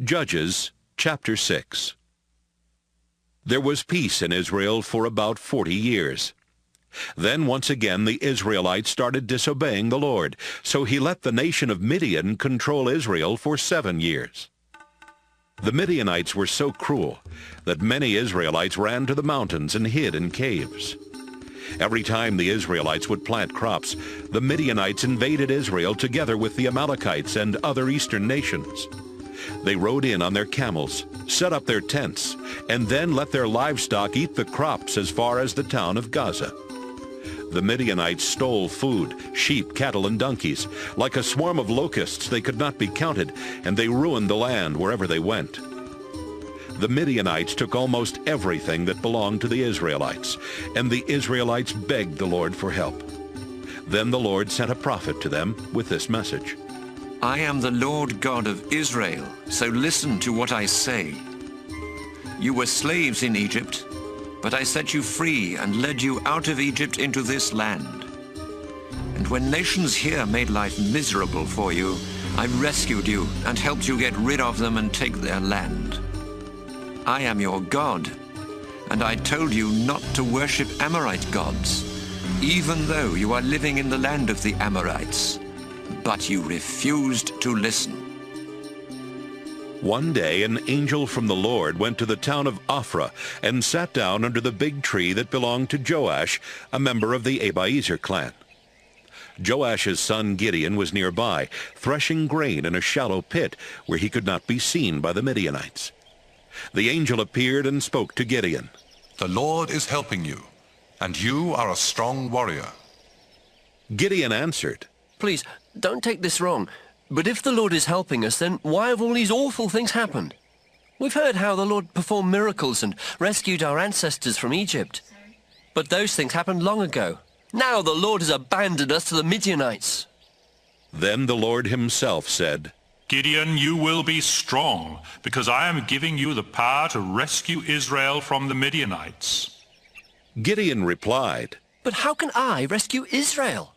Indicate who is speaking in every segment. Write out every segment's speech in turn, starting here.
Speaker 1: Judges chapter 6. There was peace in Israel for about 40 years. Then once again the Israelites started disobeying the Lord, so he let the nation of Midian control Israel for 7 years. The Midianites were so cruel that many Israelites ran to the mountains and hid in caves. Every time the Israelites would plant crops, the Midianites invaded Israel together with the Amalekites and other eastern nations. They rode in on their camels, set up their tents, and then let their livestock eat the crops as far as the town of Gaza. The Midianites stole food, sheep, cattle, and donkeys. Like a swarm of locusts, they could not be counted, and they ruined the land wherever they went. The Midianites took almost everything that belonged to the Israelites, and the Israelites begged the Lord for help. Then the Lord sent a prophet to them with this message.
Speaker 2: I am the Lord God of Israel, so listen to what I say. You were slaves in Egypt, but I set you free and led you out of Egypt into this land. And when nations here made life miserable for you, I rescued you and helped you get rid of them and take their land. I am your God, and I told you not to worship Amorite gods, even though you are living in the land of the Amorites. But you refused to listen.
Speaker 1: One day an angel from the Lord went to the town of Ophrah and sat down under the big tree that belonged to Joash, a member of the Abiezer clan. Joash's son Gideon was nearby, threshing grain in a shallow pit where he could not be seen by the Midianites. The angel appeared and spoke to Gideon.
Speaker 3: The Lord is helping you, and you are a strong warrior.
Speaker 1: Gideon answered,
Speaker 4: Please, don't take this wrong, but if the Lord is helping us, then why have all these awful things happened? We've heard how the Lord performed miracles and rescued our ancestors from Egypt. But those things happened long ago. Now the Lord has abandoned us to the Midianites.
Speaker 1: Then the Lord himself said,
Speaker 5: Gideon, you will be strong, because I am giving you the power to rescue Israel from the Midianites.
Speaker 1: Gideon replied,
Speaker 4: But how can I rescue Israel?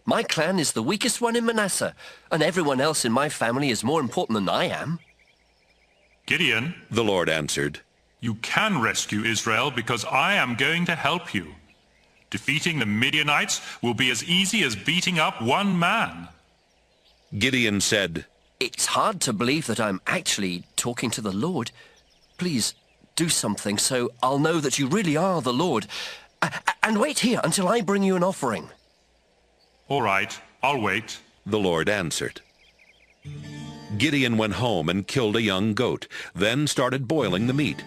Speaker 4: My clan is the weakest one in Manasseh, and everyone else in my family is more important than I am.
Speaker 5: Gideon,
Speaker 1: the Lord answered,
Speaker 5: you can rescue Israel because I am going to help you. Defeating the Midianites will be as easy as beating up one man.
Speaker 1: Gideon said,
Speaker 4: It's hard to believe that I'm actually talking to the Lord. Please, do something so I'll know that you really are the Lord. And wait here until I bring you an offering.
Speaker 5: All right, I'll wait,
Speaker 1: the Lord answered. Gideon went home and killed a young goat, then started boiling the meat.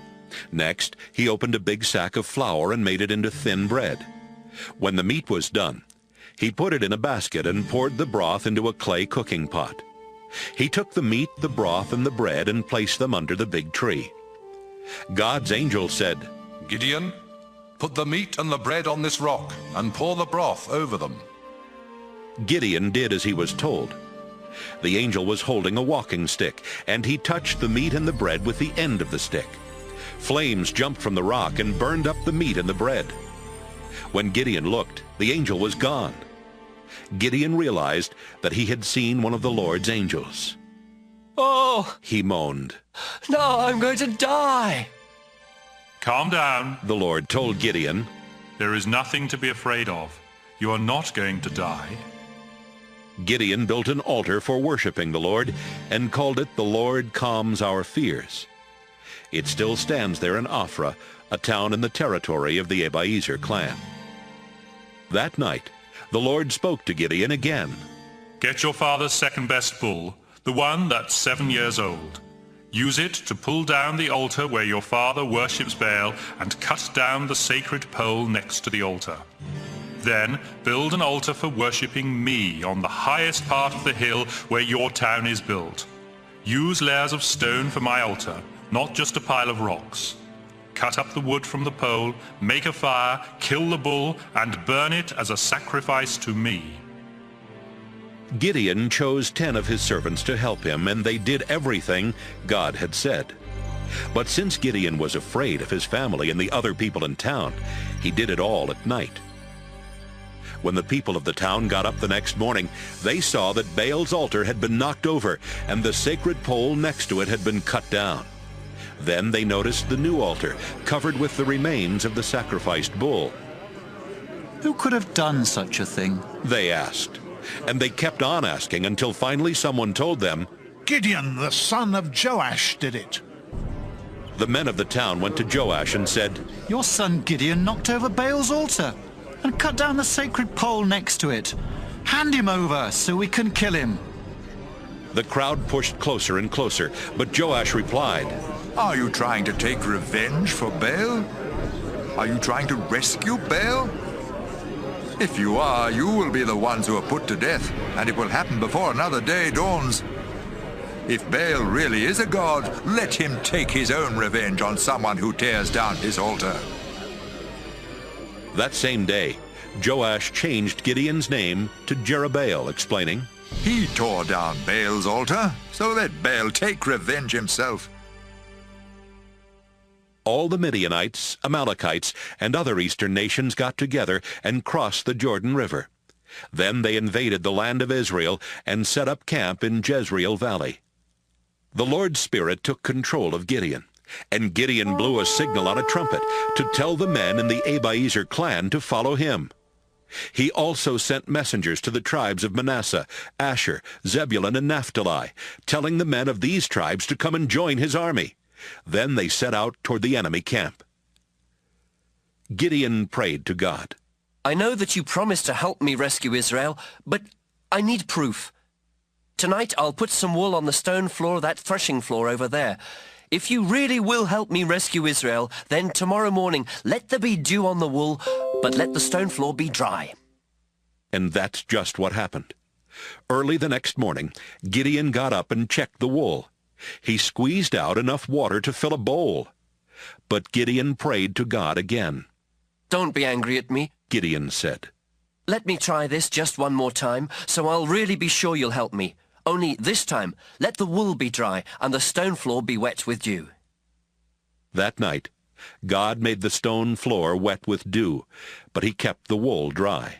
Speaker 1: Next, he opened a big sack of flour and made it into thin bread. When the meat was done, he put it in a basket and poured the broth into a clay cooking pot. He took the meat, the broth, and the bread and placed them under the big tree. God's angel said,
Speaker 3: Gideon, put the meat and the bread on this rock and pour the broth over them.
Speaker 1: Gideon did as he was told. The angel was holding a walking stick, and he touched the meat and the bread with the end of the stick. Flames jumped from the rock and burned up the meat and the bread. When Gideon looked, the angel was gone. Gideon realized that he had seen one of the Lord's angels.
Speaker 4: Oh,
Speaker 1: he moaned.
Speaker 4: No, I'm going to die.
Speaker 5: Calm down,
Speaker 1: the Lord told Gideon.
Speaker 5: There is nothing to be afraid of. You are not going to die.
Speaker 1: Gideon built an altar for worshiping the Lord and called it The Lord Calms Our Fears. It still stands there in Ophrah, a town in the territory of the Abiezer clan. That night, the Lord spoke to Gideon again.
Speaker 5: Get your father's second-best bull, the one that's 7 years old. Use it to pull down the altar where your father worships Baal and cut down the sacred pole next to the altar. Then build an altar for worshipping me on the highest part of the hill where your town is built. Use layers of stone for my altar, not just a pile of rocks. Cut up the wood from the pole, make a fire, kill the bull, and burn it as a sacrifice to me.
Speaker 1: Gideon chose 10 of his servants to help him, and they did everything God had said. But since Gideon was afraid of his family and the other people in town, he did it all at night. When the people of the town got up the next morning, they saw that Baal's altar had been knocked over, and the sacred pole next to it had been cut down. Then they noticed the new altar, covered with the remains of the sacrificed bull.
Speaker 6: Who could have done such a thing?
Speaker 1: They asked. And they kept on asking until finally someone told them,
Speaker 7: Gideon, the son of Joash, did it.
Speaker 1: The men of the town went to Joash and said,
Speaker 6: Your son Gideon knocked over Baal's altar and cut down the sacred pole next to it. Hand him over so we can kill him.
Speaker 1: The crowd pushed closer and closer, but Joash replied,
Speaker 8: Are you trying to take revenge for Baal? Are you trying to rescue Baal? If you are, you will be the ones who are put to death, and it will happen before another day dawns. If Baal really is a god, let him take his own revenge on someone who tears down his altar.
Speaker 1: That same day, Joash changed Gideon's name to Jerubbaal, explaining,
Speaker 8: He tore down Baal's altar, so let Baal take revenge himself.
Speaker 1: All the Midianites, Amalekites, and other eastern nations got together and crossed the Jordan River. Then they invaded the land of Israel and set up camp in Jezreel Valley. The Lord's Spirit took control of Gideon, and Gideon blew a signal on a trumpet to tell the men in the Abiezer clan to follow him. He also sent messengers to the tribes of Manasseh, Asher, Zebulun, and Naphtali, telling the men of these tribes to come and join his army. Then they set out toward the enemy camp. Gideon prayed to God.
Speaker 4: I know that you promised to help me rescue Israel, but I need proof. Tonight I'll put some wool on the stone floor of that threshing floor over there. If you really will help me rescue Israel, then tomorrow morning let there be dew on the wool, but let the stone floor be dry.
Speaker 1: And that's just what happened. Early the next morning, Gideon got up and checked the wool. He squeezed out enough water to fill a bowl. But Gideon prayed to God again.
Speaker 4: Don't be angry at me,
Speaker 1: Gideon said.
Speaker 4: Let me try this just one more time, so I'll really be sure you'll help me. Only this time, let the wool be dry and the stone floor be wet with dew.
Speaker 1: That night, God made the stone floor wet with dew, but he kept the wool dry.